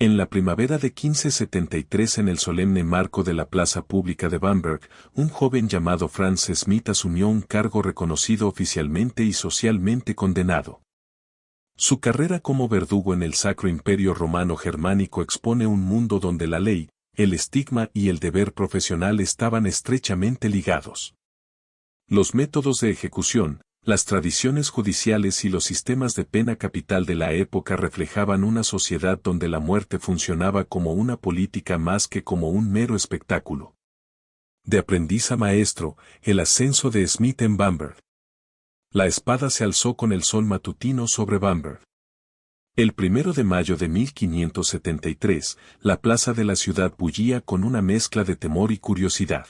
En la primavera de 1573, en el solemne marco de la plaza pública de Bamberg, un joven llamado Franz Smith asumió un cargo reconocido oficialmente y socialmente condenado. Su carrera como verdugo en el Sacro Imperio Romano Germánico expone un mundo donde la ley, el estigma y el deber profesional estaban estrechamente ligados. Los métodos de ejecución, las tradiciones judiciales y los sistemas de pena capital de la época reflejaban una sociedad donde la muerte funcionaba como una política más que como un mero espectáculo. De aprendiz a maestro, el ascenso de Smith en Bamberg. La espada se alzó con el sol matutino sobre Bamberg. El 1 de mayo de 1573, la plaza de la ciudad bullía con una mezcla de temor y curiosidad.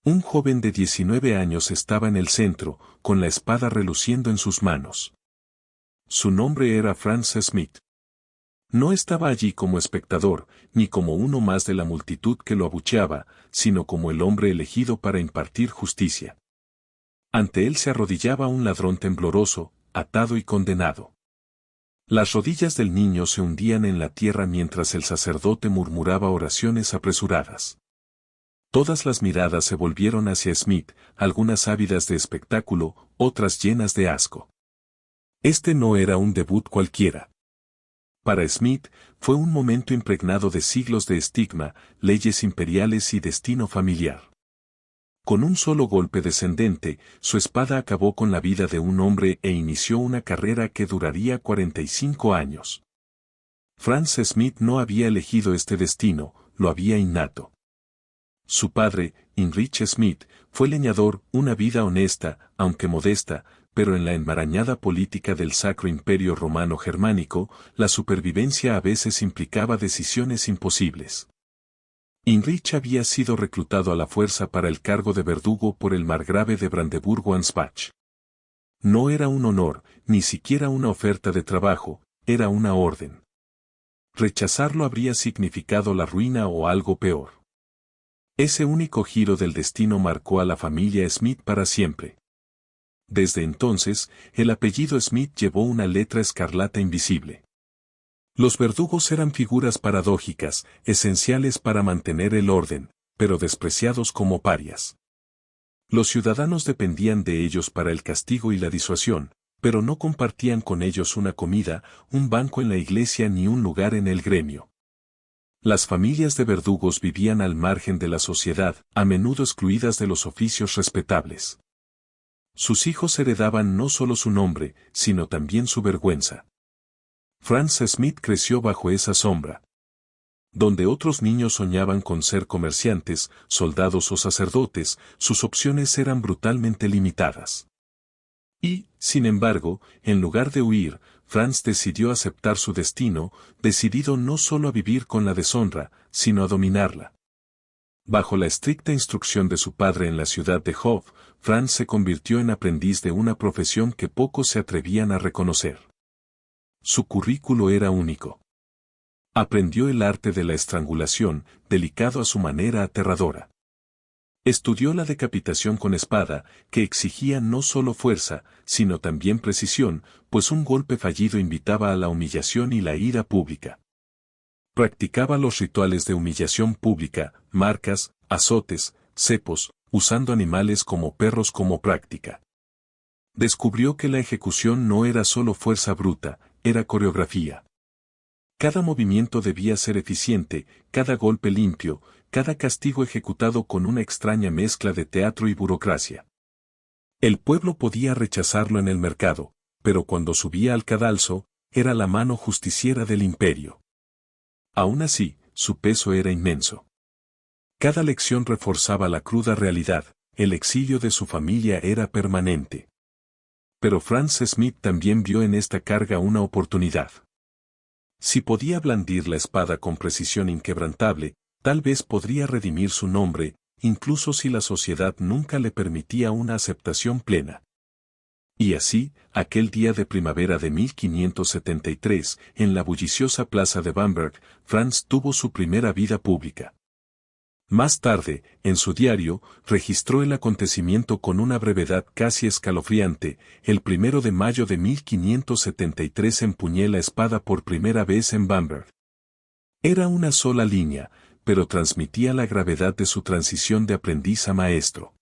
Un joven de 19 años estaba en el centro, con la espada reluciendo en sus manos. Su nombre era Franz Smith. No estaba allí como espectador, ni como uno más de la multitud que lo abucheaba, sino como el hombre elegido para impartir justicia. Ante él se arrodillaba un ladrón tembloroso, atado y condenado. Las rodillas del niño se hundían en la tierra mientras el sacerdote murmuraba oraciones apresuradas. Todas las miradas se volvieron hacia Smith, algunas ávidas de espectáculo, otras llenas de asco. Este no era un debut cualquiera. Para Smith, fue un momento impregnado de siglos de estigma, leyes imperiales y destino familiar. Con un solo golpe descendente, su espada acabó con la vida de un hombre e inició una carrera que duraría 45 años. Franz Smith no había elegido este destino, lo había innato. Su padre, Heinrich Smith, fue leñador, una vida honesta, aunque modesta, pero en la enmarañada política del Sacro Imperio Romano Germánico, la supervivencia a veces implicaba decisiones imposibles. Heinrich había sido reclutado a la fuerza para el cargo de verdugo por el margrave de Brandeburgo-Ansbach. No era un honor, ni siquiera una oferta de trabajo, era una orden. Rechazarlo habría significado la ruina o algo peor. Ese único giro del destino marcó a la familia Smith para siempre. Desde entonces, el apellido Smith llevó una letra escarlata invisible. Los verdugos eran figuras paradójicas, esenciales para mantener el orden, pero despreciados como parias. Los ciudadanos dependían de ellos para el castigo y la disuasión, pero no compartían con ellos una comida, un banco en la iglesia ni un lugar en el gremio. Las familias de verdugos vivían al margen de la sociedad, a menudo excluidas de los oficios respetables. Sus hijos heredaban no solo su nombre, sino también su vergüenza. Franz Smith creció bajo esa sombra. Donde otros niños soñaban con ser comerciantes, soldados o sacerdotes, sus opciones eran brutalmente limitadas. Y, sin embargo, en lugar de huir, Franz decidió aceptar su destino, decidido no solo a vivir con la deshonra, sino a dominarla. Bajo la estricta instrucción de su padre en la ciudad de Hof, Franz se convirtió en aprendiz de una profesión que pocos se atrevían a reconocer. Su currículo era único. Aprendió el arte de la estrangulación, delicado a su manera aterradora. Estudió la decapitación con espada, que exigía no solo fuerza, sino también precisión, pues un golpe fallido invitaba a la humillación y la ira pública. Practicaba los rituales de humillación pública, marcas, azotes, cepos, usando animales como perros como práctica. Descubrió que la ejecución no era solo fuerza bruta, era coreografía. Cada movimiento debía ser eficiente, cada golpe limpio, cada castigo ejecutado con una extraña mezcla de teatro y burocracia. El pueblo podía rechazarlo en el mercado, pero cuando subía al cadalso, era la mano justiciera del imperio. Aún así, su peso era inmenso. Cada lección reforzaba la cruda realidad, el exilio de su familia era permanente. Pero Franz Smith también vio en esta carga una oportunidad. Si podía blandir la espada con precisión inquebrantable, tal vez podría redimir su nombre, incluso si la sociedad nunca le permitía una aceptación plena. Y así, aquel día de primavera de 1573, en la bulliciosa plaza de Bamberg, Franz tuvo su primera vida pública. Más tarde, en su diario, registró el acontecimiento con una brevedad casi escalofriante. El 1 de mayo de 1573 empuñé la espada por primera vez en Bamberg. Era una sola línea, pero transmitía la gravedad de su transición de aprendiz a maestro.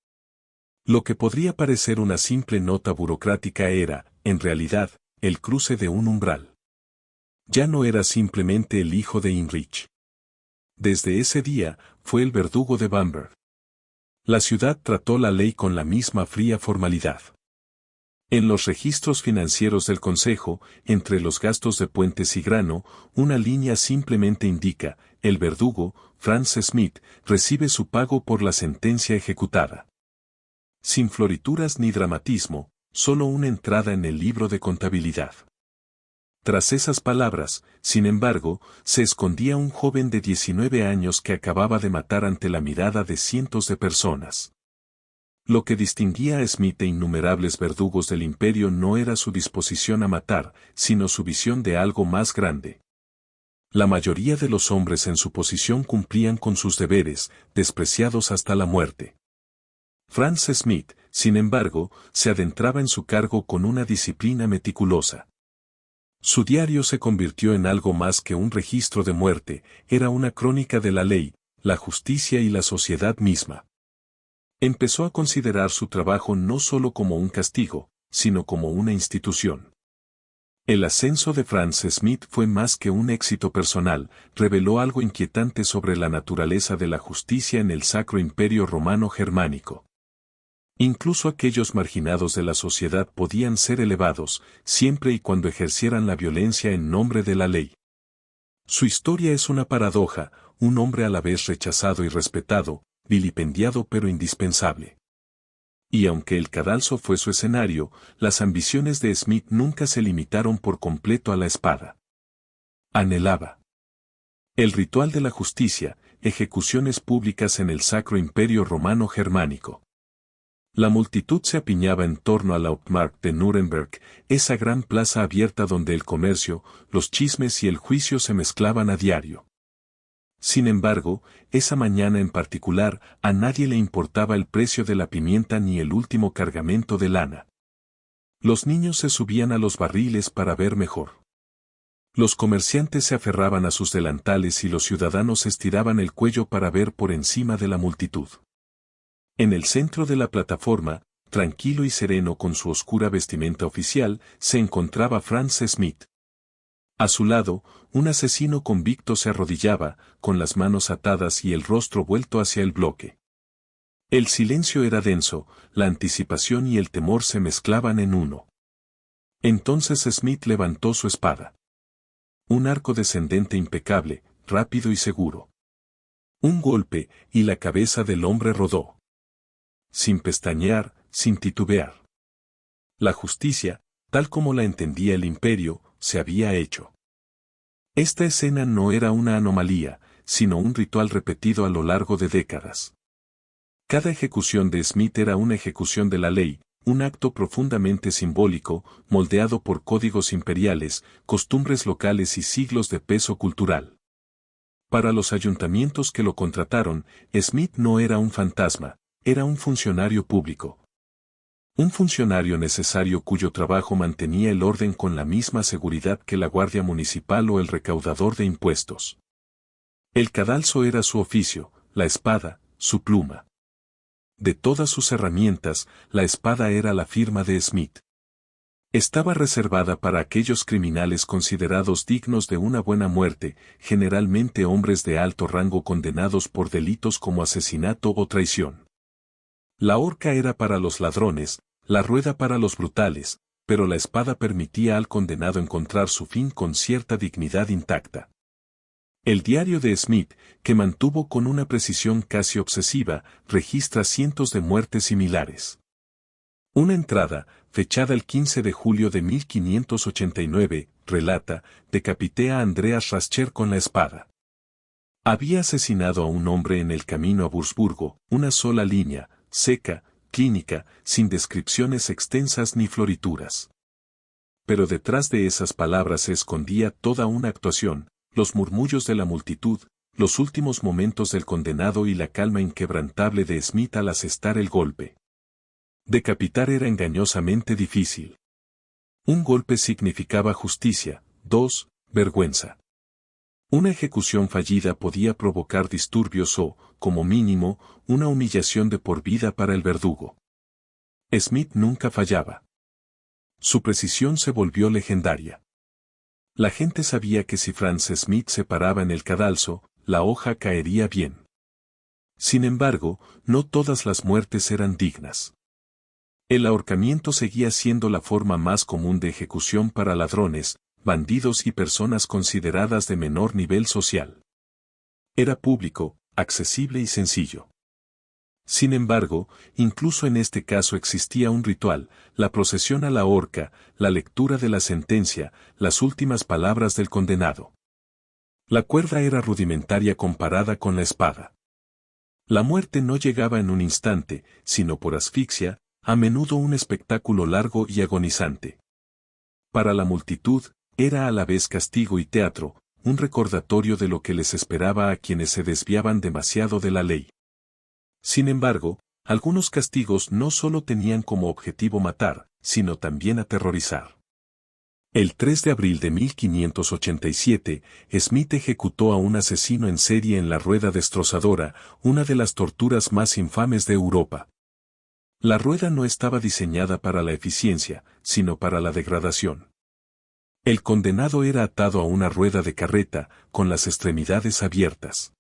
Lo que podría parecer una simple nota burocrática era, en realidad, el cruce de un umbral. Ya no era simplemente el hijo de Heinrich. Desde ese día, fue el verdugo de Bamberg. La ciudad trató la ley con la misma fría formalidad. En los registros financieros del Consejo, entre los gastos de puentes y grano, una línea simplemente indica, el verdugo, Franz Schmidt, recibe su pago por la sentencia ejecutada. Sin florituras ni dramatismo, solo una entrada en el libro de contabilidad. Tras esas palabras, sin embargo, se escondía un joven de 19 años que acababa de matar ante la mirada de cientos de personas. Lo que distinguía a Schmidt de innumerables verdugos del imperio no era su disposición a matar, sino su visión de algo más grande. La mayoría de los hombres en su posición cumplían con sus deberes, despreciados hasta la muerte. Franz Schmidt, sin embargo, se adentraba en su cargo con una disciplina meticulosa. Su diario se convirtió en algo más que un registro de muerte, era una crónica de la ley, la justicia y la sociedad misma. Empezó a considerar su trabajo no solo como un castigo, sino como una institución. El ascenso de Franz Schmidt fue más que un éxito personal, reveló algo inquietante sobre la naturaleza de la justicia en el Sacro Imperio Romano Germánico. Incluso aquellos marginados de la sociedad podían ser elevados, siempre y cuando ejercieran la violencia en nombre de la ley. Su historia es una paradoja, un hombre a la vez rechazado y respetado, vilipendiado pero indispensable. Y aunque el cadalso fue su escenario, las ambiciones de Schmidt nunca se limitaron por completo a la espada. Anhelaba el ritual de la justicia, ejecuciones públicas en el Sacro Imperio Romano Germánico. La multitud se apiñaba en torno a la Hauptmarkt de Nuremberg, esa gran plaza abierta donde el comercio, los chismes y el juicio se mezclaban a diario. Sin embargo, esa mañana en particular, a nadie le importaba el precio de la pimienta ni el último cargamento de lana. Los niños se subían a los barriles para ver mejor. Los comerciantes se aferraban a sus delantales y los ciudadanos estiraban el cuello para ver por encima de la multitud. En el centro de la plataforma, tranquilo y sereno con su oscura vestimenta oficial, se encontraba Franz Schmidt. A su lado, un asesino convicto se arrodillaba, con las manos atadas y el rostro vuelto hacia el bloque. El silencio era denso, la anticipación y el temor se mezclaban en uno. Entonces Schmidt levantó su espada. Un arco descendente impecable, rápido y seguro. Un golpe, y la cabeza del hombre rodó. Sin pestañear, sin titubear. La justicia, tal como la entendía el imperio, se había hecho. Esta escena no era una anomalía, sino un ritual repetido a lo largo de décadas. Cada ejecución de Schmidt era una ejecución de la ley, un acto profundamente simbólico, moldeado por códigos imperiales, costumbres locales y siglos de peso cultural. Para los ayuntamientos que lo contrataron, Schmidt no era un fantasma, era un funcionario público. Un funcionario necesario cuyo trabajo mantenía el orden con la misma seguridad que la guardia municipal o el recaudador de impuestos. El cadalso era su oficio, la espada, su pluma. De todas sus herramientas, la espada era la firma de Schmidt. Estaba reservada para aquellos criminales considerados dignos de una buena muerte, generalmente hombres de alto rango condenados por delitos como asesinato o traición. La horca era para los ladrones, la rueda para los brutales, pero la espada permitía al condenado encontrar su fin con cierta dignidad intacta. El diario de Schmidt, que mantuvo con una precisión casi obsesiva, registra cientos de muertes similares. Una entrada, fechada el 15 de julio de 1589, relata, decapité a Andreas Rascher con la espada. Había asesinado a un hombre en el camino a Wurzburgo, una sola línea, seca, clínica, sin descripciones extensas ni florituras. Pero detrás de esas palabras se escondía toda una actuación, los murmullos de la multitud, los últimos momentos del condenado y la calma inquebrantable de Schmidt al asestar el golpe. Decapitar era engañosamente difícil. Un golpe significaba justicia, vergüenza. Una ejecución fallida podía provocar disturbios o, como mínimo, una humillación de por vida para el verdugo. Smith nunca fallaba. Su precisión se volvió legendaria. La gente sabía que si Frances Smith se paraba en el cadalso, la hoja caería bien. Sin embargo, no todas las muertes eran dignas. El ahorcamiento seguía siendo la forma más común de ejecución para ladrones, bandidos y personas consideradas de menor nivel social. Era público, accesible y sencillo. Sin embargo, incluso en este caso existía un ritual, la procesión a la horca, la lectura de la sentencia, las últimas palabras del condenado. La cuerda era rudimentaria comparada con la espada. La muerte no llegaba en un instante, sino por asfixia, a menudo un espectáculo largo y agonizante. Para la multitud, era a la vez castigo y teatro, un recordatorio de lo que les esperaba a quienes se desviaban demasiado de la ley. Sin embargo, algunos castigos no solo tenían como objetivo matar, sino también aterrorizar. El 3 de abril de 1587, Smith ejecutó a un asesino en serie en la rueda destrozadora, una de las torturas más infames de Europa. La rueda no estaba diseñada para la eficiencia, sino para la degradación. El condenado era atado a una rueda de carreta, con las extremidades abiertas.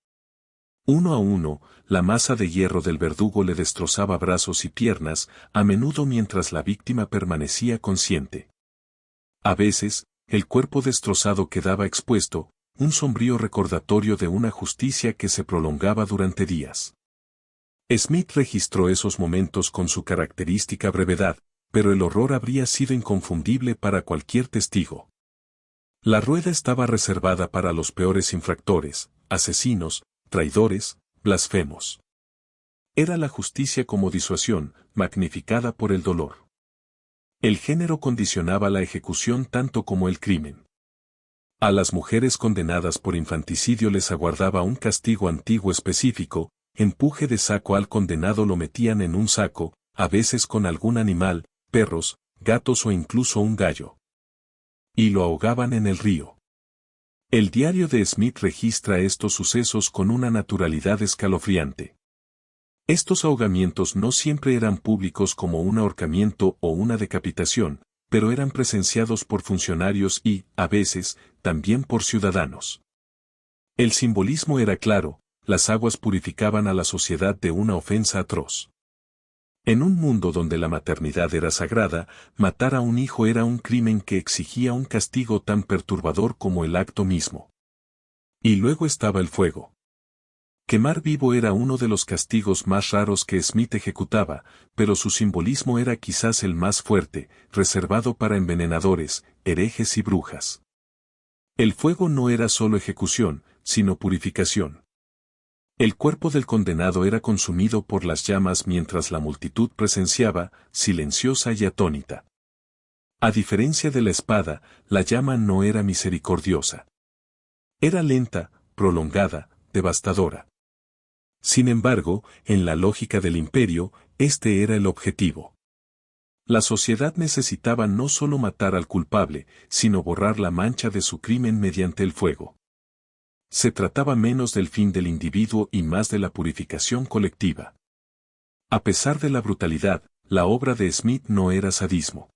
Uno a uno, la masa de hierro del verdugo le destrozaba brazos y piernas, a menudo mientras la víctima permanecía consciente. A veces, el cuerpo destrozado quedaba expuesto, un sombrío recordatorio de una justicia que se prolongaba durante días. Smith registró esos momentos con su característica brevedad, pero el horror habría sido inconfundible para cualquier testigo. La rueda estaba reservada para los peores infractores, asesinos, traidores, blasfemos. Era la justicia como disuasión, magnificada por el dolor. El género condicionaba la ejecución tanto como el crimen. A las mujeres condenadas por infanticidio les aguardaba un castigo antiguo específico, empuje de saco al condenado lo metían en un saco, a veces con algún animal, perros, gatos o incluso un gallo. Y lo ahogaban en el río. El diario de Smith registra estos sucesos con una naturalidad escalofriante. Estos ahogamientos no siempre eran públicos como un ahorcamiento o una decapitación, pero eran presenciados por funcionarios y, a veces, también por ciudadanos. El simbolismo era claro, las aguas purificaban a la sociedad de una ofensa atroz. En un mundo donde la maternidad era sagrada, matar a un hijo era un crimen que exigía un castigo tan perturbador como el acto mismo. Y luego estaba el fuego. Quemar vivo era uno de los castigos más raros que Smith ejecutaba, pero su simbolismo era quizás el más fuerte, reservado para envenenadores, herejes y brujas. El fuego no era solo ejecución, sino purificación. El cuerpo del condenado era consumido por las llamas mientras la multitud presenciaba, silenciosa y atónita. A diferencia de la espada, la llama no era misericordiosa. Era lenta, prolongada, devastadora. Sin embargo, en la lógica del imperio, este era el objetivo. La sociedad necesitaba no solo matar al culpable, sino borrar la mancha de su crimen mediante el fuego. Se trataba menos del fin del individuo y más de la purificación colectiva. A pesar de la brutalidad, la obra de Smith no era sadismo.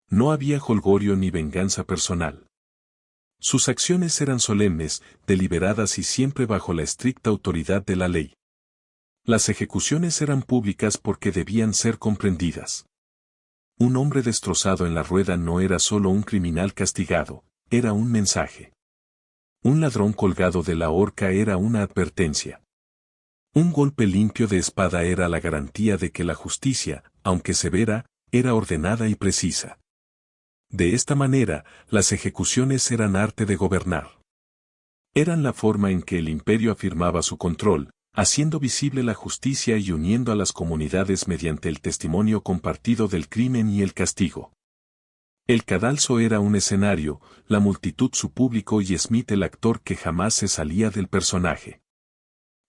No había jolgorio ni venganza personal. Sus acciones eran solemnes, deliberadas y siempre bajo la estricta autoridad de la ley. Las ejecuciones eran públicas porque debían ser comprendidas. Un hombre destrozado en la rueda no era solo un criminal castigado, era un mensaje. Un ladrón colgado de la horca era una advertencia. Un golpe limpio de espada era la garantía de que la justicia, aunque severa, era ordenada y precisa. De esta manera, las ejecuciones eran arte de gobernar. Eran la forma en que el imperio afirmaba su control, haciendo visible la justicia y uniendo a las comunidades mediante el testimonio compartido del crimen y el castigo. El cadalso era un escenario, la multitud su público y Smith el actor que jamás se salía del personaje.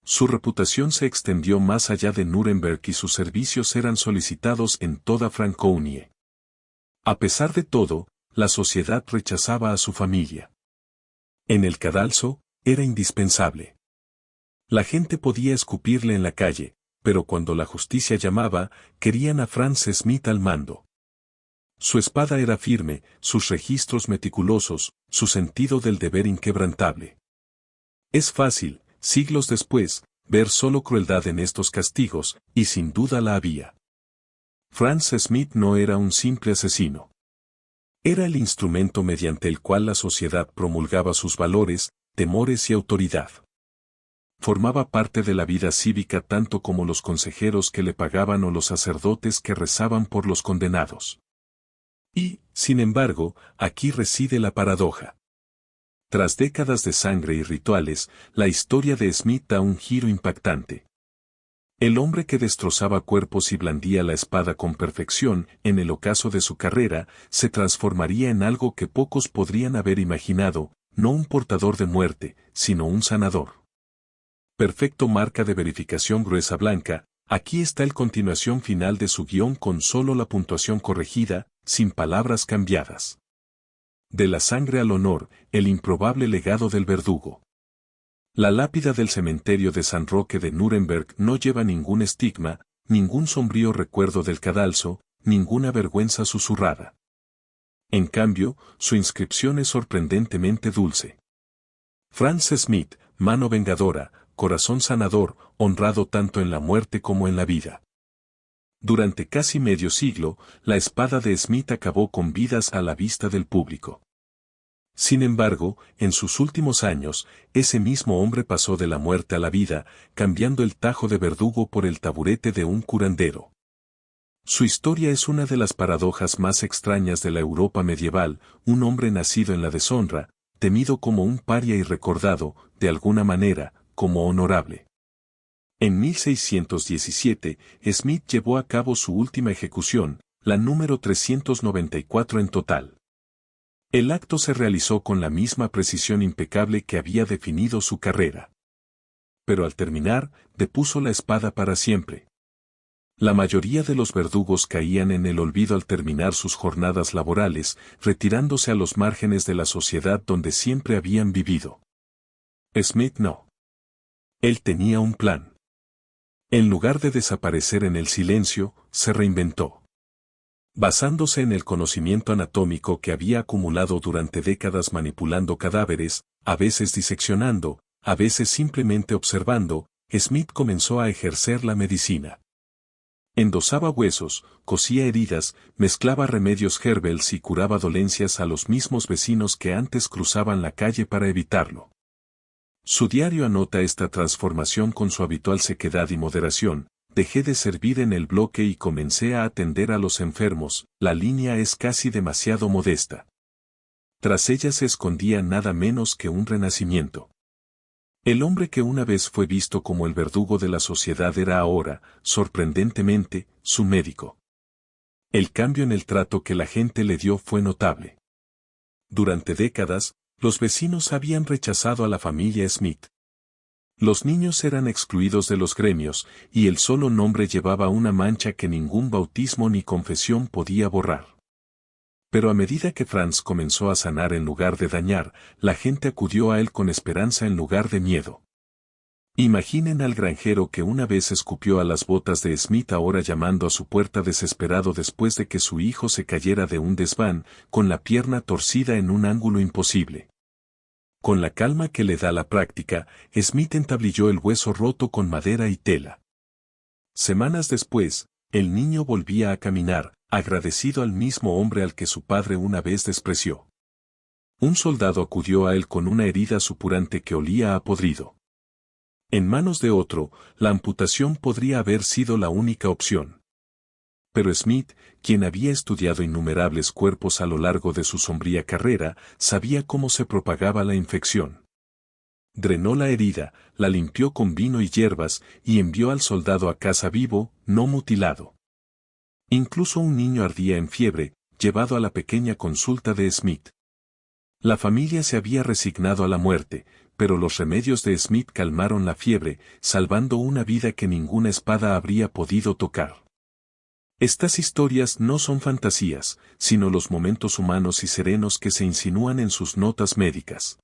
Su reputación se extendió más allá de Nuremberg y sus servicios eran solicitados en toda Franconia. A pesar de todo, la sociedad rechazaba a su familia. En el cadalso, era indispensable. La gente podía escupirle en la calle, pero cuando la justicia llamaba, querían a Franz Smith al mando. Su espada era firme, sus registros meticulosos, su sentido del deber inquebrantable. Es fácil, siglos después, ver solo crueldad en estos castigos, y sin duda la había. Franz Smith no era un simple asesino. Era el instrumento mediante el cual la sociedad promulgaba sus valores, temores y autoridad. Formaba parte de la vida cívica tanto como los consejeros que le pagaban o los sacerdotes que rezaban por los condenados. Y, sin embargo, aquí reside la paradoja. Tras décadas de sangre y rituales, la historia de Smith da un giro impactante. El hombre que destrozaba cuerpos y blandía la espada con perfección, en el ocaso de su carrera, se transformaría en algo que pocos podrían haber imaginado, no un portador de muerte, sino un sanador. Perfecto marca de verificación gruesa blanca, aquí está el continuación final de su guión con solo la puntuación corregida, sin palabras cambiadas. De la sangre al honor, el improbable legado del verdugo. La lápida del cementerio de San Roque de Nuremberg no lleva ningún estigma, ningún sombrío recuerdo del cadalso, ninguna vergüenza susurrada. En cambio, su inscripción es sorprendentemente dulce. Franz Smith, mano vengadora, corazón sanador, honrado tanto en la muerte como en la vida. Durante casi medio siglo, la espada de Smith acabó con vidas a la vista del público. Sin embargo, en sus últimos años, ese mismo hombre pasó de la muerte a la vida, cambiando el tajo de verdugo por el taburete de un curandero. Su historia es una de las paradojas más extrañas de la Europa medieval, un hombre nacido en la deshonra, temido como un paria y recordado, de alguna manera, como honorable. En 1617, Smith llevó a cabo su última ejecución, la número 394 en total. El acto se realizó con la misma precisión impecable que había definido su carrera. Pero al terminar, depuso la espada para siempre. La mayoría de los verdugos caían en el olvido al terminar sus jornadas laborales, retirándose a los márgenes de la sociedad donde siempre habían vivido. Smith no. Él tenía un plan. En lugar de desaparecer en el silencio, se reinventó. Basándose en el conocimiento anatómico que había acumulado durante décadas manipulando cadáveres, a veces diseccionando, a veces simplemente observando, Smith comenzó a ejercer la medicina. Endosaba huesos, cosía heridas, mezclaba remedios herbales y curaba dolencias a los mismos vecinos que antes cruzaban la calle para evitarlo. Su diario anota esta transformación con su habitual sequedad y moderación. Dejé de servir en el bloque y comencé a atender a los enfermos, la línea es casi demasiado modesta. Tras ella se escondía nada menos que un renacimiento. El hombre que una vez fue visto como el verdugo de la sociedad era ahora, sorprendentemente, su médico. El cambio en el trato que la gente le dio fue notable. Durante décadas, los vecinos habían rechazado a la familia Smith. Los niños eran excluidos de los gremios, y el solo nombre llevaba una mancha que ningún bautismo ni confesión podía borrar. Pero a medida que Franz comenzó a sanar en lugar de dañar, la gente acudió a él con esperanza en lugar de miedo. Imaginen al granjero que una vez escupió a las botas de Smith ahora llamando a su puerta desesperado después de que su hijo se cayera de un desván, con la pierna torcida en un ángulo imposible. Con la calma que le da la práctica, Smith entablilló el hueso roto con madera y tela. Semanas después, el niño volvía a caminar, agradecido al mismo hombre al que su padre una vez despreció. Un soldado acudió a él con una herida supurante que olía a podrido. En manos de otro, la amputación podría haber sido la única opción. Pero Smith, quien había estudiado innumerables cuerpos a lo largo de su sombría carrera, sabía cómo se propagaba la infección. Drenó la herida, la limpió con vino y hierbas, y envió al soldado a casa vivo, no mutilado. Incluso un niño ardía en fiebre, llevado a la pequeña consulta de Smith. La familia se había resignado a la muerte, pero los remedios de Smith calmaron la fiebre, salvando una vida que ninguna espada habría podido tocar. Estas historias no son fantasías, sino los momentos humanos y serenos que se insinúan en sus notas médicas.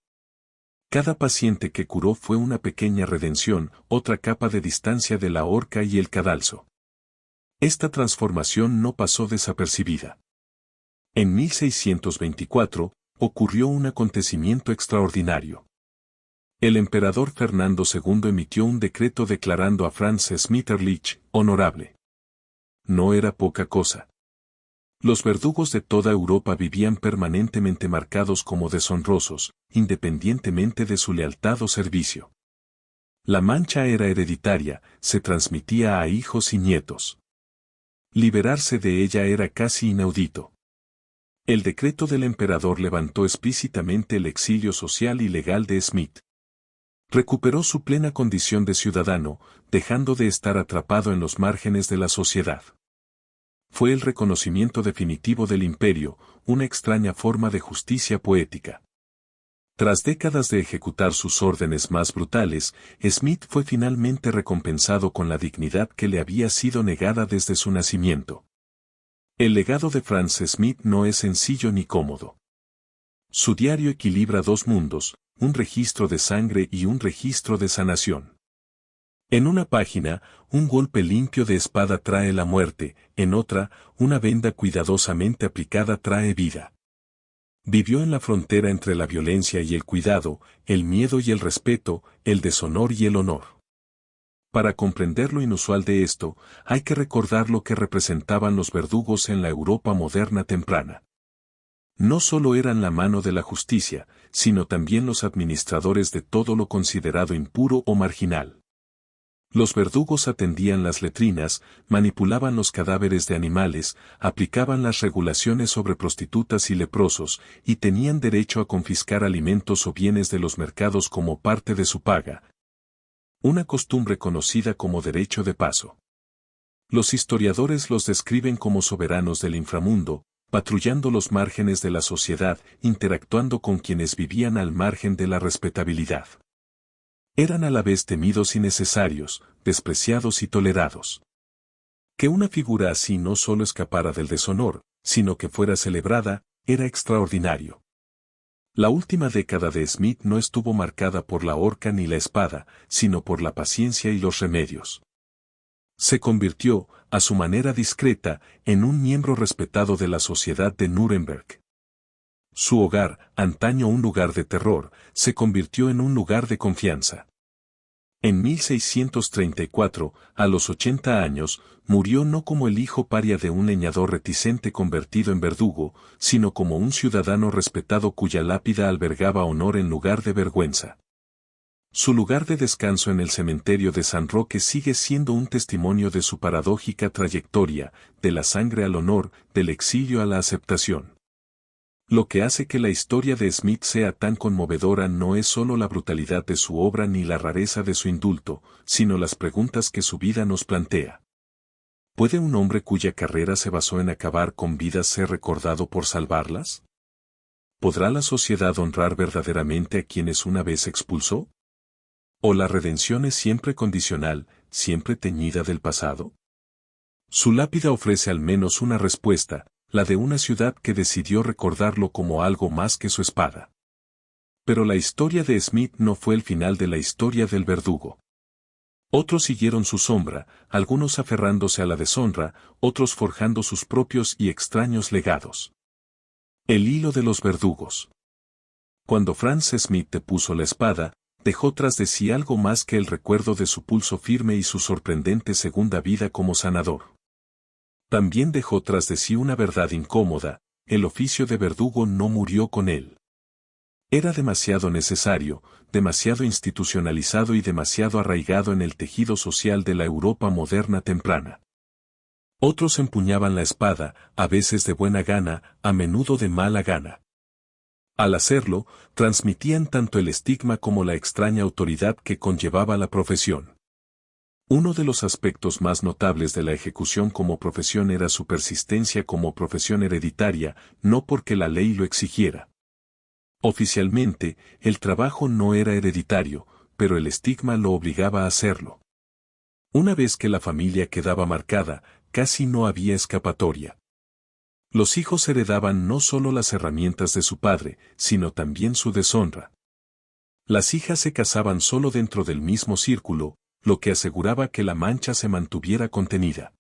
Cada paciente que curó fue una pequeña redención, otra capa de distancia de la horca y el cadalso. Esta transformación no pasó desapercibida. En 1624, ocurrió un acontecimiento extraordinario. El emperador Fernando II emitió un decreto declarando a Franz Metternich honorable. No era poca cosa. Los verdugos de toda Europa vivían permanentemente marcados como deshonrosos, independientemente de su lealtad o servicio. La mancha era hereditaria, se transmitía a hijos y nietos. Liberarse de ella era casi inaudito. El decreto del emperador levantó explícitamente el exilio social y legal de Smith. Recuperó su plena condición de ciudadano, dejando de estar atrapado en los márgenes de la sociedad. Fue el reconocimiento definitivo del imperio, una extraña forma de justicia poética. Tras décadas de ejecutar sus órdenes más brutales, Smith fue finalmente recompensado con la dignidad que le había sido negada desde su nacimiento. El legado de Franz Smith no es sencillo ni cómodo. Su diario equilibra dos mundos, un registro de sangre y un registro de sanación. En una página, un golpe limpio de espada trae la muerte, en otra, una venda cuidadosamente aplicada trae vida. Vivió en la frontera entre la violencia y el cuidado, el miedo y el respeto, el deshonor y el honor. Para comprender lo inusual de esto, hay que recordar lo que representaban los verdugos en la Europa moderna temprana. No solo eran la mano de la justicia, sino también los administradores de todo lo considerado impuro o marginal. Los verdugos atendían las letrinas, manipulaban los cadáveres de animales, aplicaban las regulaciones sobre prostitutas y leprosos, y tenían derecho a confiscar alimentos o bienes de los mercados como parte de su paga. Una costumbre conocida como derecho de paso. Los historiadores los describen como soberanos del inframundo, patrullando los márgenes de la sociedad, interactuando con quienes vivían al margen de la respetabilidad. Eran a la vez temidos y necesarios, despreciados y tolerados. Que una figura así no solo escapara del deshonor, sino que fuera celebrada, era extraordinario. La última década de Smith no estuvo marcada por la horca ni la espada, sino por la paciencia y los remedios. Se convirtió, a su manera discreta, en un miembro respetado de la sociedad de Nuremberg. Su hogar, antaño un lugar de terror, se convirtió en un lugar de confianza. En 1634, a los 80 años, murió no como el hijo paria de un leñador reticente convertido en verdugo, sino como un ciudadano respetado cuya lápida albergaba honor en lugar de vergüenza. Su lugar de descanso en el cementerio de San Roque sigue siendo un testimonio de su paradójica trayectoria, de la sangre al honor, del exilio a la aceptación. Lo que hace que la historia de Smith sea tan conmovedora no es solo la brutalidad de su obra ni la rareza de su indulto, sino las preguntas que su vida nos plantea. ¿Puede un hombre cuya carrera se basó en acabar con vidas ser recordado por salvarlas? ¿Podrá la sociedad honrar verdaderamente a quienes una vez expulsó? ¿O la redención es siempre condicional, siempre teñida del pasado? Su lápida ofrece al menos una respuesta, la de una ciudad que decidió recordarlo como algo más que su espada. Pero la historia de Smith no fue el final de la historia del verdugo. Otros siguieron su sombra, algunos aferrándose a la deshonra, otros forjando sus propios y extraños legados. El hilo de los verdugos. Cuando Franz Smith depuso la espada, dejó tras de sí algo más que el recuerdo de su pulso firme y su sorprendente segunda vida como sanador. También dejó tras de sí una verdad incómoda: el oficio de verdugo no murió con él. Era demasiado necesario, demasiado institucionalizado y demasiado arraigado en el tejido social de la Europa moderna temprana. Otros empuñaban la espada, a veces de buena gana, a menudo de mala gana. Al hacerlo, transmitían tanto el estigma como la extraña autoridad que conllevaba la profesión. Uno de los aspectos más notables de la ejecución como profesión era su persistencia como profesión hereditaria, no porque la ley lo exigiera. Oficialmente, el trabajo no era hereditario, pero el estigma lo obligaba a hacerlo. Una vez que la familia quedaba marcada, casi no había escapatoria. Los hijos heredaban no solo las herramientas de su padre, sino también su deshonra. Las hijas se casaban solo dentro del mismo círculo, lo que aseguraba que la mancha se mantuviera contenida.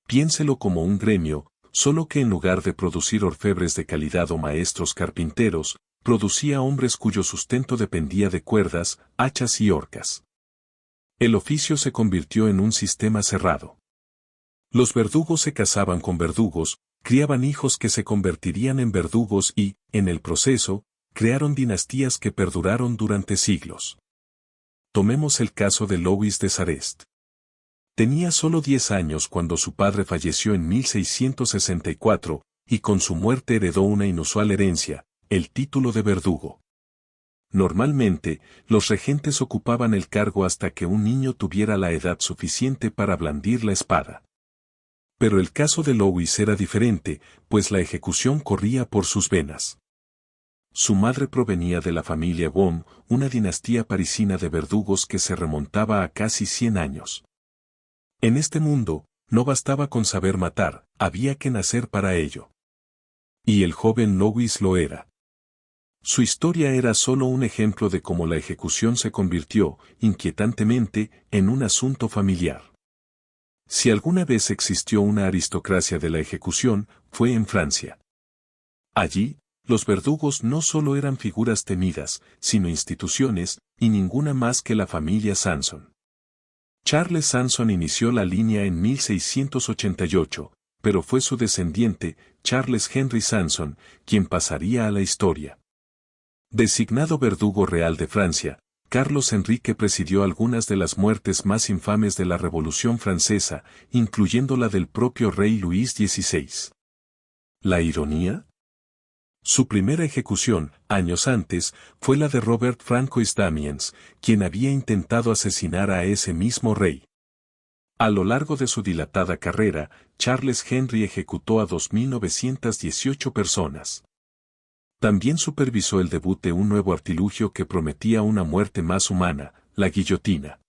Piénselo como un gremio, solo que en lugar de producir orfebres de calidad o maestros carpinteros, producía hombres cuyo sustento dependía de cuerdas, hachas y horcas. El oficio se convirtió en un sistema cerrado. Los verdugos se casaban con verdugos, criaban hijos que se convertirían en verdugos y, en el proceso, crearon dinastías que perduraron durante siglos. Tomemos el caso de Louis de Sarest. Tenía solo 10 años cuando su padre falleció en 1664, y con su muerte heredó una inusual herencia, el título de verdugo. Normalmente, los regentes ocupaban el cargo hasta que un niño tuviera la edad suficiente para blandir la espada. Pero el caso de Louis era diferente, pues la ejecución corría por sus venas. Su madre provenía de la familia Beaume, una dinastía parisina de verdugos que se remontaba a casi 100 años. En este mundo, no bastaba con saber matar, había que nacer para ello. Y el joven Louis lo era. Su historia era solo un ejemplo de cómo la ejecución se convirtió, inquietantemente, en un asunto familiar. Si alguna vez existió una aristocracia de la ejecución, fue en Francia. Allí, los verdugos no solo eran figuras temidas, sino instituciones, y ninguna más que la familia Sanson. Charles Sanson inició la línea en 1688, pero fue su descendiente, Charles Henry Sanson, quien pasaría a la historia. Designado verdugo real de Francia, Carlos Enrique presidió algunas de las muertes más infames de la Revolución Francesa, incluyendo la del propio rey Luis XVI. ¿La ironía? Su primera ejecución, años antes, fue la de Robert Francois Damiens, quien había intentado asesinar a ese mismo rey. A lo largo de su dilatada carrera, Charles Henry ejecutó a 2.918 personas. También supervisó el debut de un nuevo artilugio que prometía una muerte más humana, la guillotina.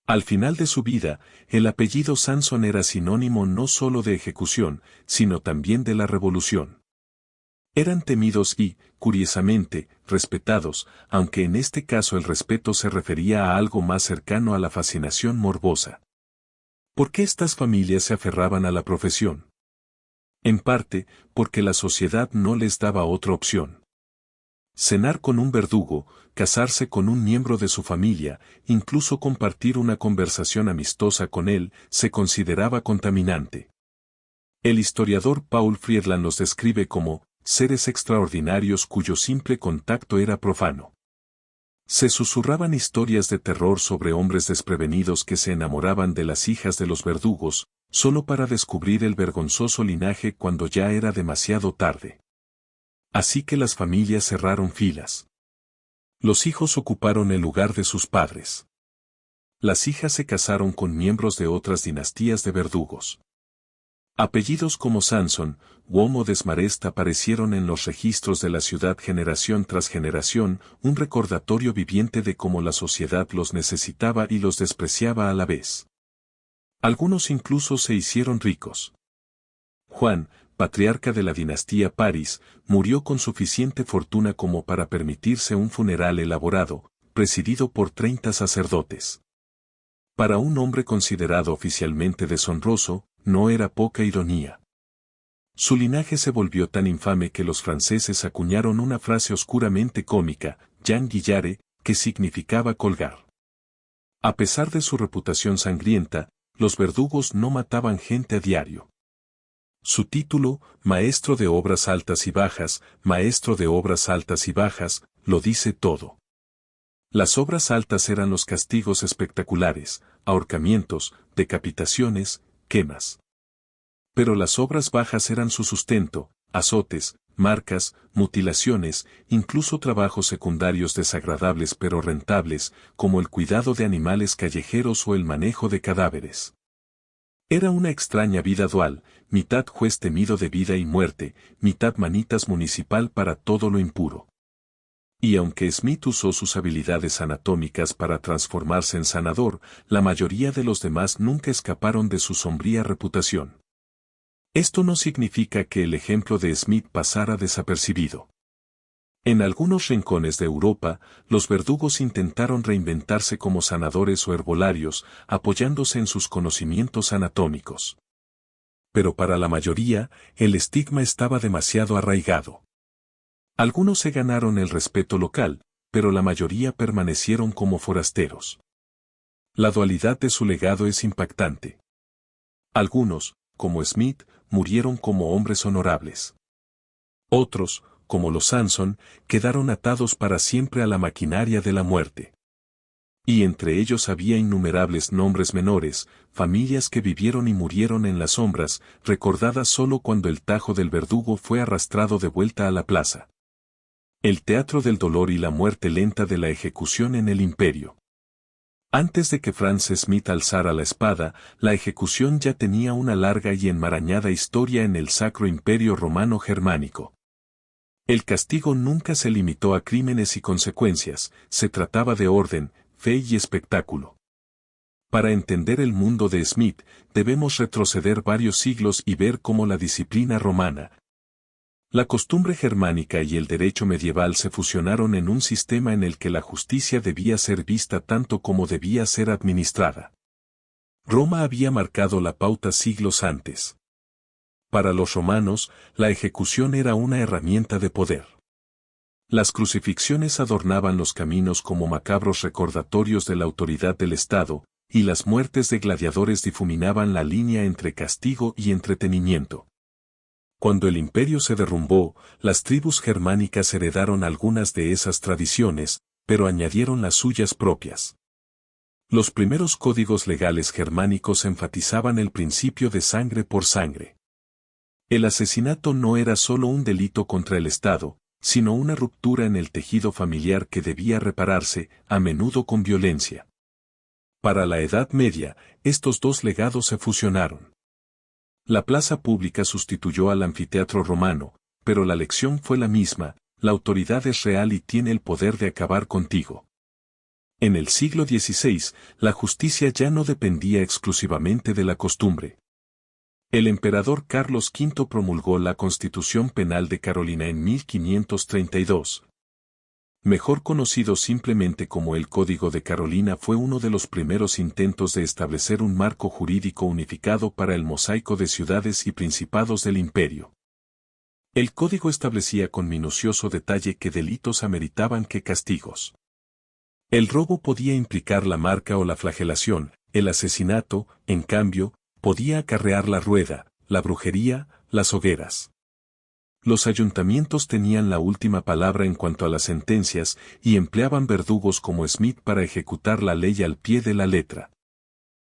Al final de su vida, el apellido Sanson era sinónimo no solo de ejecución, sino también de la revolución. Eran temidos y, curiosamente, respetados, aunque en este caso el respeto se refería a algo más cercano a la fascinación morbosa. ¿Por qué estas familias se aferraban a la profesión? En parte, porque la sociedad no les daba otra opción. Cenar con un verdugo, casarse con un miembro de su familia, incluso compartir una conversación amistosa con él, se consideraba contaminante. El historiador Paul Friedland los describe como seres extraordinarios cuyo simple contacto era profano. Se susurraban historias de terror sobre hombres desprevenidos que se enamoraban de las hijas de los verdugos, solo para descubrir el vergonzoso linaje cuando ya era demasiado tarde. Así que las familias cerraron filas. Los hijos ocuparon el lugar de sus padres. Las hijas se casaron con miembros de otras dinastías de verdugos. Apellidos como Sanson, Beaume o Desmarest aparecieron en los registros de la ciudad generación tras generación, un recordatorio viviente de cómo la sociedad los necesitaba y los despreciaba a la vez. Algunos incluso se hicieron ricos. Juan, patriarca de la dinastía Paris, murió con suficiente fortuna como para permitirse un funeral elaborado, presidido por 30 sacerdotes. Para un hombre considerado oficialmente deshonroso, no era poca ironía. Su linaje se volvió tan infame que los franceses acuñaron una frase oscuramente cómica, Jean Guillare, que significaba colgar. A pesar de su reputación sangrienta, los verdugos no mataban gente a diario. Su título, Maestro de Obras Altas y Bajas, Maestro de Obras Altas y Bajas, lo dice todo. Las obras altas eran los castigos espectaculares, ahorcamientos, decapitaciones, quemas. Pero las obras bajas eran su sustento, azotes, marcas, mutilaciones, incluso trabajos secundarios desagradables pero rentables, como el cuidado de animales callejeros o el manejo de cadáveres. Era una extraña vida dual, mitad juez temido de vida y muerte, mitad manitas municipal para todo lo impuro. Y aunque Smith usó sus habilidades anatómicas para transformarse en sanador, la mayoría de los demás nunca escaparon de su sombría reputación. Esto no significa que el ejemplo de Smith pasara desapercibido. En algunos rincones de Europa, los verdugos intentaron reinventarse como sanadores o herbolarios, apoyándose en sus conocimientos anatómicos. Pero para la mayoría, el estigma estaba demasiado arraigado. Algunos se ganaron el respeto local, pero la mayoría permanecieron como forasteros. La dualidad de su legado es impactante. Algunos, como Smith, murieron como hombres honorables. Otros, como los Sanson, quedaron atados para siempre a la maquinaria de la muerte. Y entre ellos había innumerables nombres menores, familias que vivieron y murieron en las sombras, recordadas solo cuando el tajo del verdugo fue arrastrado de vuelta a la plaza. El teatro del dolor y la muerte lenta de la ejecución en el imperio. Antes de que Francis Smith alzara la espada, la ejecución ya tenía una larga y enmarañada historia en el Sacro Imperio Romano Germánico. El castigo nunca se limitó a crímenes y consecuencias, se trataba de orden, fe y espectáculo. Para entender el mundo de Smith, debemos retroceder varios siglos y ver cómo la disciplina romana, la costumbre germánica y el derecho medieval se fusionaron en un sistema en el que la justicia debía ser vista tanto como debía ser administrada. Roma había marcado la pauta siglos antes. Para los romanos, la ejecución era una herramienta de poder. Las crucifixiones adornaban los caminos como macabros recordatorios de la autoridad del Estado, y las muertes de gladiadores difuminaban la línea entre castigo y entretenimiento. Cuando el imperio se derrumbó, las tribus germánicas heredaron algunas de esas tradiciones, pero añadieron las suyas propias. Los primeros códigos legales germánicos enfatizaban el principio de sangre por sangre. El asesinato no era solo un delito contra el Estado, sino una ruptura en el tejido familiar que debía repararse, a menudo con violencia. Para la Edad Media, estos dos legados se fusionaron. La plaza pública sustituyó al anfiteatro romano, pero la lección fue la misma: la autoridad es real y tiene el poder de acabar contigo. En el siglo XVI, la justicia ya no dependía exclusivamente de la costumbre. El emperador Carlos V promulgó la Constitución Penal de Carolina en 1532. Mejor conocido simplemente como el Código de Carolina, fue uno de los primeros intentos de establecer un marco jurídico unificado para el mosaico de ciudades y principados del imperio. El código establecía con minucioso detalle qué delitos ameritaban qué castigos. El robo podía implicar la marca o la flagelación, el asesinato, en cambio, podía acarrear la rueda, la brujería, las hogueras. Los ayuntamientos tenían la última palabra en cuanto a las sentencias y empleaban verdugos como Smith para ejecutar la ley al pie de la letra.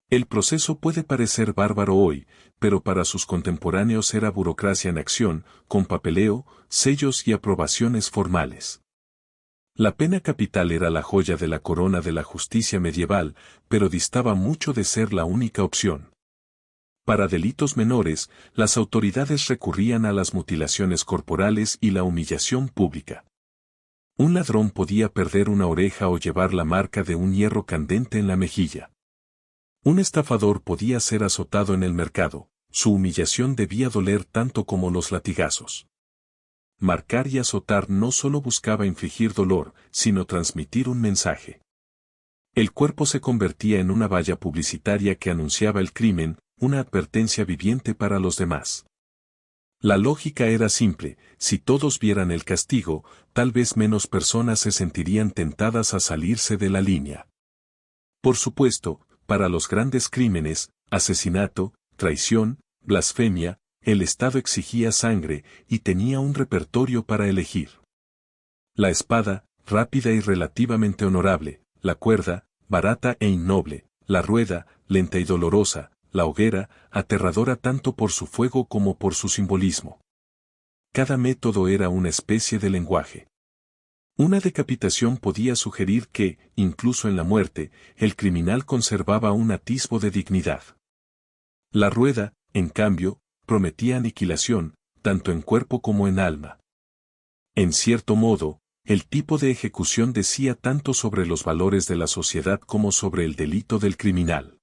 El proceso puede parecer bárbaro hoy, pero para sus contemporáneos era burocracia en acción, con papeleo, sellos y aprobaciones formales. La pena capital era la joya de la corona de la justicia medieval, pero distaba mucho de ser la única opción. Para delitos menores, las autoridades recurrían a las mutilaciones corporales y la humillación pública. Un ladrón podía perder una oreja o llevar la marca de un hierro candente en la mejilla. Un estafador podía ser azotado en el mercado, su humillación debía doler tanto como los latigazos. Marcar y azotar no solo buscaba infligir dolor, sino transmitir un mensaje. El cuerpo se convertía en una valla publicitaria que anunciaba el crimen, una advertencia viviente para los demás. La lógica era simple: si todos vieran el castigo, tal vez menos personas se sentirían tentadas a salirse de la línea. Por supuesto, para los grandes crímenes, asesinato, traición, blasfemia, el Estado exigía sangre y tenía un repertorio para elegir. La espada, rápida y relativamente honorable; la cuerda, barata e innoble; la rueda, lenta y dolorosa; la hoguera, aterradora tanto por su fuego como por su simbolismo. Cada método era una especie de lenguaje. Una decapitación podía sugerir que, incluso en la muerte, el criminal conservaba un atisbo de dignidad. La rueda, en cambio, prometía aniquilación, tanto en cuerpo como en alma. En cierto modo, el tipo de ejecución decía tanto sobre los valores de la sociedad como sobre el delito del criminal.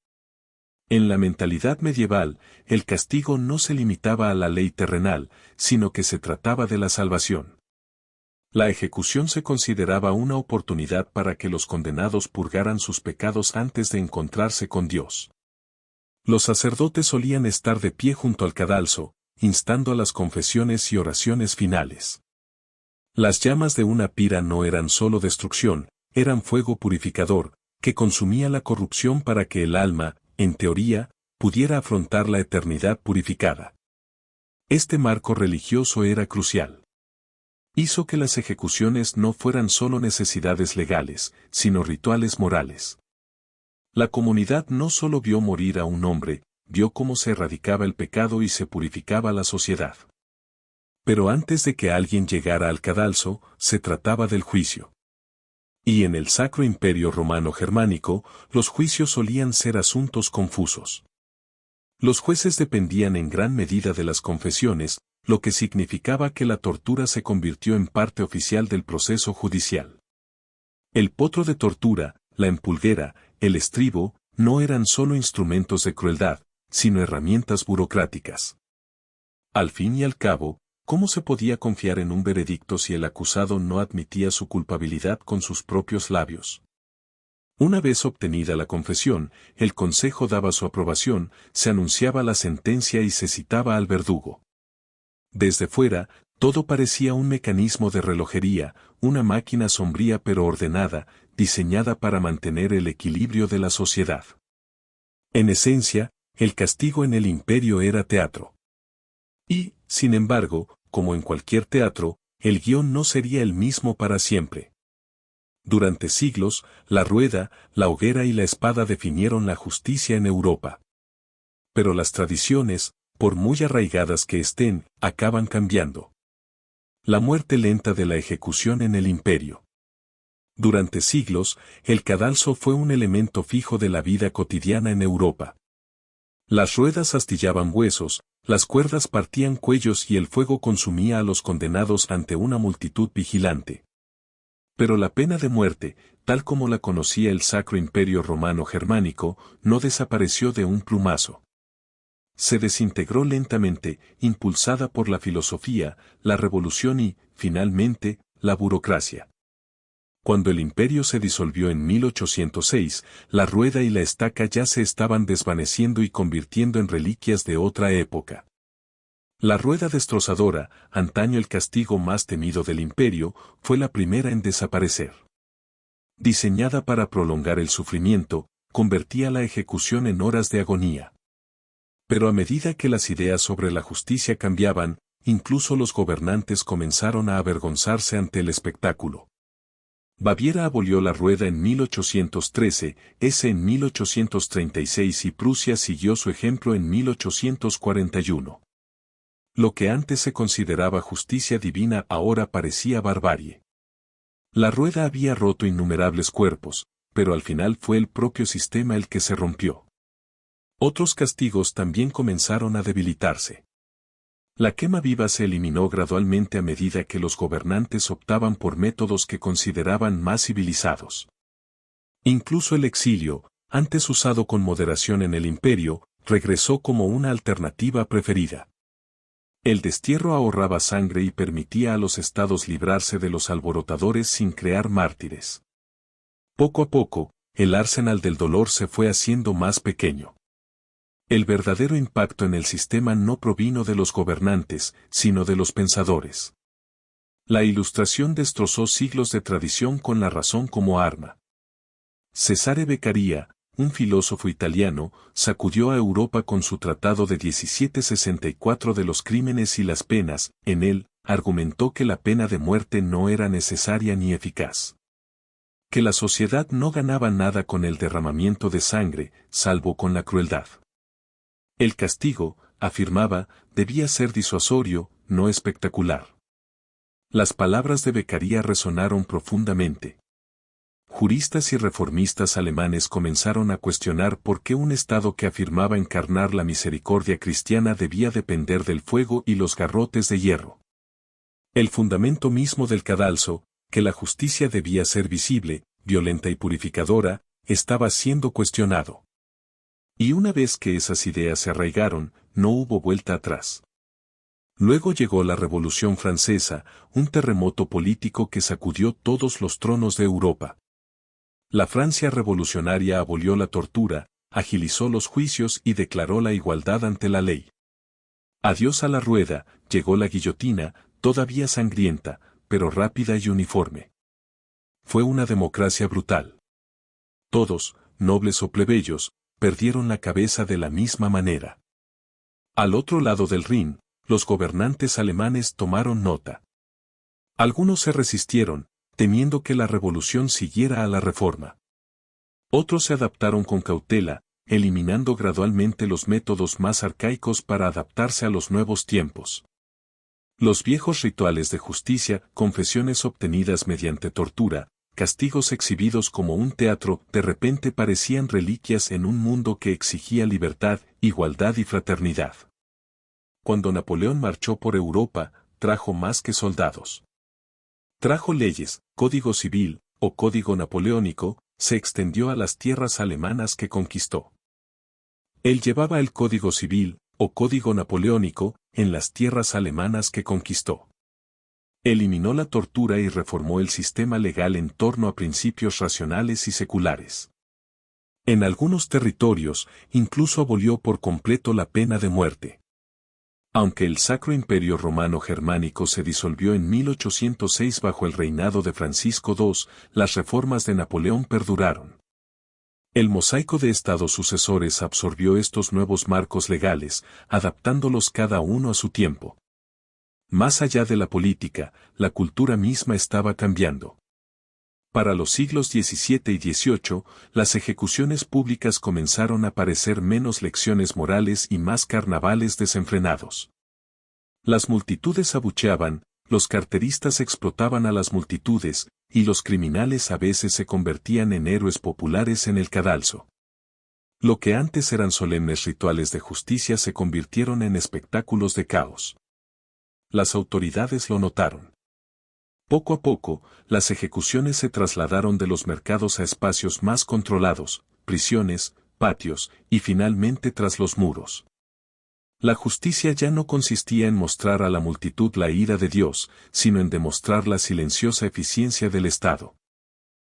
En la mentalidad medieval, el castigo no se limitaba a la ley terrenal, sino que se trataba de la salvación. La ejecución se consideraba una oportunidad para que los condenados purgaran sus pecados antes de encontrarse con Dios. Los sacerdotes solían estar de pie junto al cadalso, instando a las confesiones y oraciones finales. Las llamas de una pira no eran solo destrucción, eran fuego purificador, que consumía la corrupción para que el alma, en teoría, pudiera afrontar la eternidad purificada. Este marco religioso era crucial. Hizo que las ejecuciones no fueran solo necesidades legales, sino rituales morales. La comunidad no solo vio morir a un hombre, vio cómo se erradicaba el pecado y se purificaba la sociedad. Pero antes de que alguien llegara al cadalso, se trataba del juicio. Y en el Sacro Imperio Romano Germánico, los juicios solían ser asuntos confusos. Los jueces dependían en gran medida de las confesiones, lo que significaba que la tortura se convirtió en parte oficial del proceso judicial. El potro de tortura, la empulguera, el estribo, no eran solo instrumentos de crueldad, sino herramientas burocráticas. Al fin y al cabo, ¿cómo se podía confiar en un veredicto si el acusado no admitía su culpabilidad con sus propios labios? Una vez obtenida la confesión, el consejo daba su aprobación, se anunciaba la sentencia y se citaba al verdugo. Desde fuera, todo parecía un mecanismo de relojería, una máquina sombría pero ordenada, diseñada para mantener el equilibrio de la sociedad. En esencia, el castigo en el imperio era teatro. Y, sin embargo, como en cualquier teatro, el guión no sería el mismo para siempre. Durante siglos, la rueda, la hoguera y la espada definieron la justicia en Europa. Pero las tradiciones, por muy arraigadas que estén, acaban cambiando. La muerte lenta de la ejecución en el imperio. Durante siglos, el cadalso fue un elemento fijo de la vida cotidiana en Europa. Las ruedas astillaban huesos, las cuerdas partían cuellos y el fuego consumía a los condenados ante una multitud vigilante. Pero la pena de muerte, tal como la conocía el Sacro Imperio Romano Germánico, no desapareció de un plumazo. Se desintegró lentamente, impulsada por la filosofía, la revolución y, finalmente, la burocracia. Cuando el imperio se disolvió en 1806, la rueda y la estaca ya se estaban desvaneciendo y convirtiendo en reliquias de otra época. La rueda destrozadora, antaño el castigo más temido del imperio, fue la primera en desaparecer. Diseñada para prolongar el sufrimiento, convertía la ejecución en horas de agonía. Pero a medida que las ideas sobre la justicia cambiaban, incluso los gobernantes comenzaron a avergonzarse ante el espectáculo. Baviera abolió la rueda en 1813, Hesse en 1836 y Prusia siguió su ejemplo en 1841. Lo que antes se consideraba justicia divina ahora parecía barbarie. La rueda había roto innumerables cuerpos, pero al final fue el propio sistema el que se rompió. Otros castigos también comenzaron a debilitarse. La quema viva se eliminó gradualmente a medida que los gobernantes optaban por métodos que consideraban más civilizados. Incluso el exilio, antes usado con moderación en el imperio, regresó como una alternativa preferida. El destierro ahorraba sangre y permitía a los estados librarse de los alborotadores sin crear mártires. Poco a poco, el arsenal del dolor se fue haciendo más pequeño. El verdadero impacto en el sistema no provino de los gobernantes, sino de los pensadores. La Ilustración destrozó siglos de tradición con la razón como arma. Cesare Beccaria, un filósofo italiano, sacudió a Europa con su tratado de 1764 de los crímenes y las penas. En él, argumentó que la pena de muerte no era necesaria ni eficaz. Que la sociedad no ganaba nada con el derramamiento de sangre, salvo con la crueldad. El castigo, afirmaba, debía ser disuasorio, no espectacular. Las palabras de Beccaria resonaron profundamente. Juristas y reformistas alemanes comenzaron a cuestionar por qué un Estado que afirmaba encarnar la misericordia cristiana debía depender del fuego y los garrotes de hierro. El fundamento mismo del cadalso, que la justicia debía ser visible, violenta y purificadora, estaba siendo cuestionado. Y una vez que esas ideas se arraigaron, no hubo vuelta atrás. Luego llegó la Revolución Francesa, un terremoto político que sacudió todos los tronos de Europa. La Francia revolucionaria abolió la tortura, agilizó los juicios y declaró la igualdad ante la ley. Adiós a la rueda, llegó la guillotina, todavía sangrienta, pero rápida y uniforme. Fue una democracia brutal. Todos, nobles o plebeyos, perdieron la cabeza de la misma manera. Al otro lado del Rin, los gobernantes alemanes tomaron nota. Algunos se resistieron, temiendo que la revolución siguiera a la reforma. Otros se adaptaron con cautela, eliminando gradualmente los métodos más arcaicos para adaptarse a los nuevos tiempos. Los viejos rituales de justicia, confesiones obtenidas mediante tortura, castigos exhibidos como un teatro, de repente parecían reliquias en un mundo que exigía libertad, igualdad y fraternidad. Cuando Napoleón marchó por Europa, trajo más que soldados. Trajo leyes, código civil, o código napoleónico, se extendió a las tierras alemanas que conquistó. Él llevaba el código civil, o código napoleónico, en las tierras alemanas que conquistó. Eliminó la tortura y reformó el sistema legal en torno a principios racionales y seculares. En algunos territorios, incluso abolió por completo la pena de muerte. Aunque el Sacro Imperio Romano Germánico se disolvió en 1806 bajo el reinado de Francisco II, las reformas de Napoleón perduraron. El mosaico de estados sucesores absorbió estos nuevos marcos legales, adaptándolos cada uno a su tiempo. Más allá de la política, la cultura misma estaba cambiando. Para los siglos XVII y XVIII, las ejecuciones públicas comenzaron a parecer menos lecciones morales y más carnavales desenfrenados. Las multitudes abucheaban, los carteristas explotaban a las multitudes, y los criminales a veces se convertían en héroes populares en el cadalso. Lo que antes eran solemnes rituales de justicia se convirtieron en espectáculos de caos. Las autoridades lo notaron. Poco a poco, las ejecuciones se trasladaron de los mercados a espacios más controlados, prisiones, patios, y finalmente tras los muros. La justicia ya no consistía en mostrar a la multitud la ira de Dios, sino en demostrar la silenciosa eficiencia del Estado.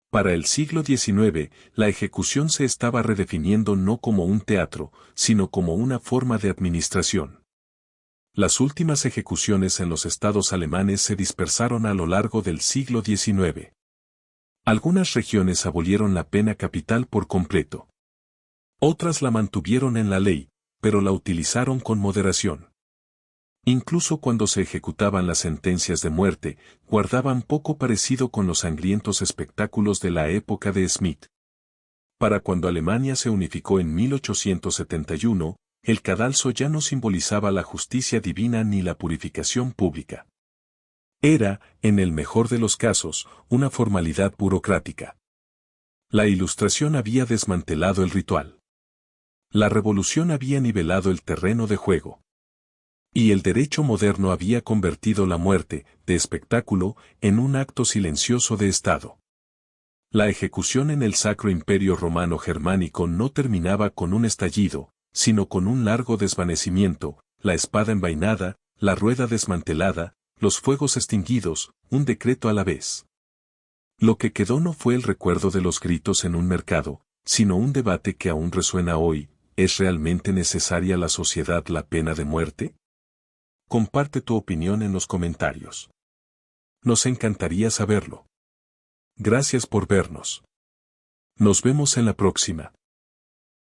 Para el siglo XIX, la ejecución se estaba redefiniendo no como un teatro, sino como una forma de administración. Las últimas ejecuciones en los estados alemanes se dispersaron a lo largo del siglo XIX. Algunas regiones abolieron la pena capital por completo. Otras la mantuvieron en la ley, pero la utilizaron con moderación. Incluso cuando se ejecutaban las sentencias de muerte, guardaban poco parecido con los sangrientos espectáculos de la época de Smith. Para cuando Alemania se unificó en 1871, el cadalso ya no simbolizaba la justicia divina ni la purificación pública. Era, en el mejor de los casos, una formalidad burocrática. La Ilustración había desmantelado el ritual. La Revolución había nivelado el terreno de juego. Y el derecho moderno había convertido la muerte, de espectáculo, en un acto silencioso de Estado. La ejecución en el Sacro Imperio Romano Germánico no terminaba con un estallido, sino con un largo desvanecimiento, la espada envainada, la rueda desmantelada, los fuegos extinguidos, un decreto a la vez. Lo que quedó no fue el recuerdo de los gritos en un mercado, sino un debate que aún resuena hoy: ¿es realmente necesaria la sociedad la pena de muerte? Comparte tu opinión en los comentarios. Nos encantaría saberlo. Gracias por vernos. Nos vemos en la próxima.